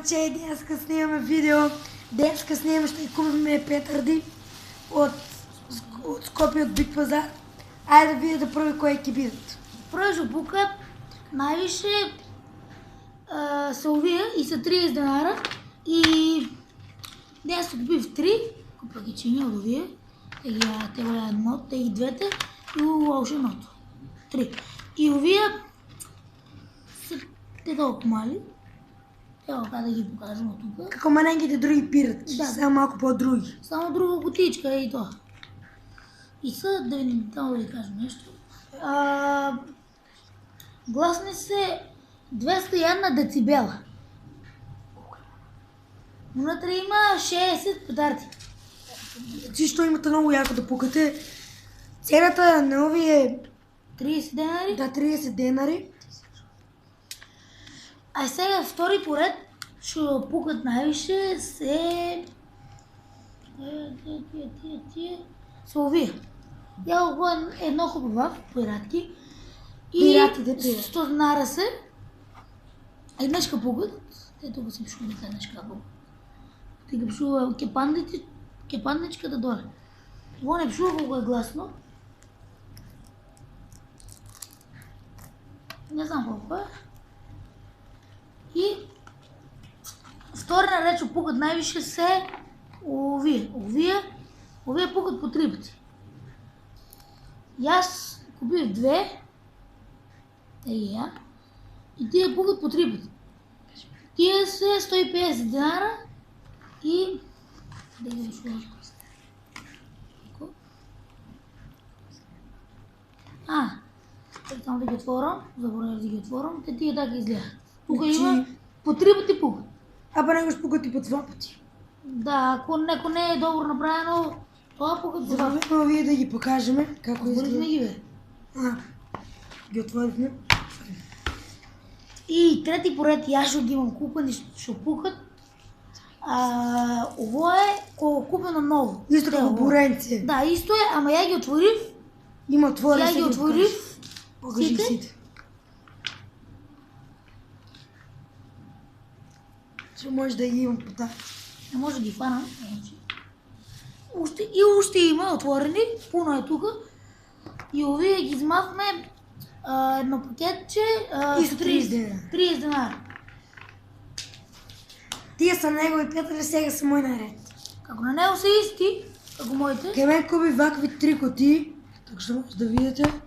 момче, днеска снимаме видео. Днеска снимаме, ще купим петърди от Скопие, от Биг Пазар. Айде да видите първи кой ќе бидат. Прво ще пукат най-више се увия и са 30 денара. И днес ще купив 3, купа ги чиня от увия. Те валя едно, те ги двете и още едното. 3. И увия са те толкова мали. Трябва да ги покажем от тук. Како маленьките други пират, само малко по-други. Само друга кутичка и то. И са, да ви кажем нещо. Гласни се 201 децибела. Вътре има 60 петарди. Защо имате много яко да пукате. Цената на ови е 30 денари. Да, 30 денари. А сега втори поред ще пукат най-више се Словия. Я го едно хубава пиратки. Пиратите. 100 денара се. Еднешка пукат. Те тук си пшува еднешка пукат. Те ги пшува кепандичката доле. Това не пшува колко е гласно. Не знам колко е. И втори наред ще пукат най-више се овия. Овия пукат по 3 пъти. И аз купих 2. И тия пукат по 3 пъти. Тия се 150 денара и... Да ги сложа. Само да ги отворам, забравя да ги отворам, те тия така изгледат. Тук има по 3 пъти пукат. Абе него ще пукат и по 2 пъти. Да, ако не е добро направено, това пукат по 2 пъти. Заповедно вие да ги покажем како изглежда. Отворихме ги, бе. Ги отворихме. И трети поред, и аз ще ги имам купени, ще пукат. Ово е купено ново. Исто како буренце. Да, исто е, ама я ги отворив. Има отвори. Я ги отворив. Покажи сите. Че може да ги имам по тази. Не може да ги фана. И още има отворени, пуно е тук. И овие ги измахме едно пакетче. И са 30 денара. Тия са негови петъри, сега са мои наред. Како на него са исти, како моите. Кај мен купи вакви 3 кутии. Така ще може да видите.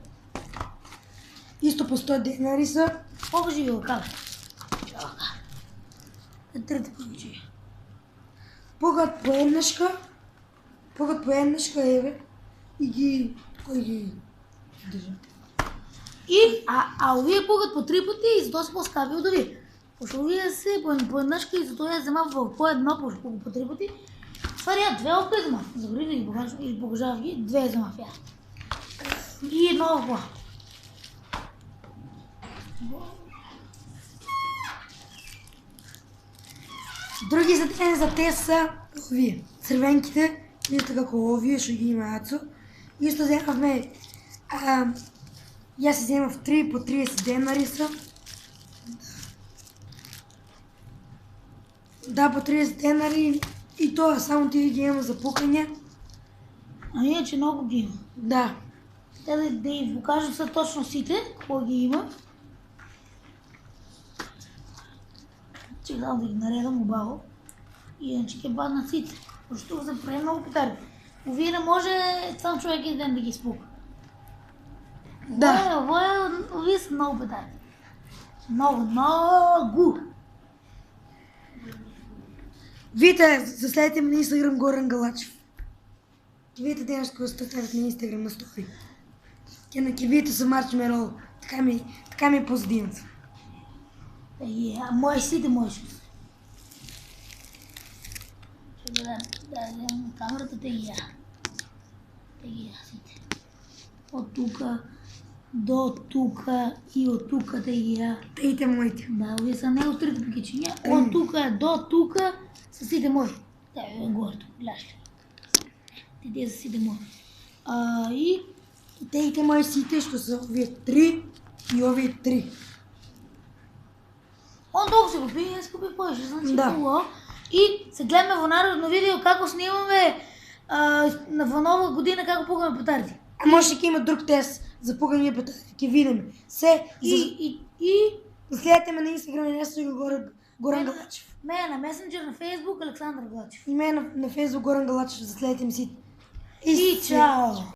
Исто по 100 денари са. Покажи ги го как. Трите покажи. Пукат по еднашка, еве. И ги... Кой ги държа? Овие пукат по 3 пъти и затова са по-скъпи от овие. Пошто овие се по еднашка и затова я взема по едно, по 3 пъти. Това я 2 опит взема. Забрави да ги покажа и покажав ги, 2 взема в я. И едно в това. Други задени за те са овие. Црвенките, вижте како овие ще ги има Ацо. Исто вземавме, аз си вземав 3 по 30 денари са. Да, по 30 денари и това само ти ги има за пукане. А иначе много ги има. Да. Те да ви покажа са точно сите, какво ги има. Чекам да ги наредам обало. И иначе ще паднат сите. Защото се прави много петарди. Но вие не може сам човек един ден да ги спука. Да. Вие са много петарди. Много! Вижте, заследите ми на Инстаграм Горан Галачев. Вижте денес какво сте ставят на Инстаграм на стори. Ке видите са маршмелоу. Така ми е позадивната. Мои сите можеш. Ще дадем камерата, те ги сите. От тука до тука и от тука те ги Тейте моите. Да, вие са не от трите пакетчиня. От тука до тука са сите мои. Да, горе тук, гледаш ли? Те са сите мои. И Тейте мои сите, що са овие 3 и овие 3. Он толкова си купи, аз купих повече, значи Да. хубаво. И се гледаме в народно видео како снимаме во нова година како пугаме петарди. А може ќе има друг тест за пугање петарди, ќе видиме. И Следете ме на Инстаграм и на Горан Галачев. мене на месенджер, на Фейсбук, Александър Глачев. И мен на Фейсбук Горан Галачев, заследете ми си. И чао!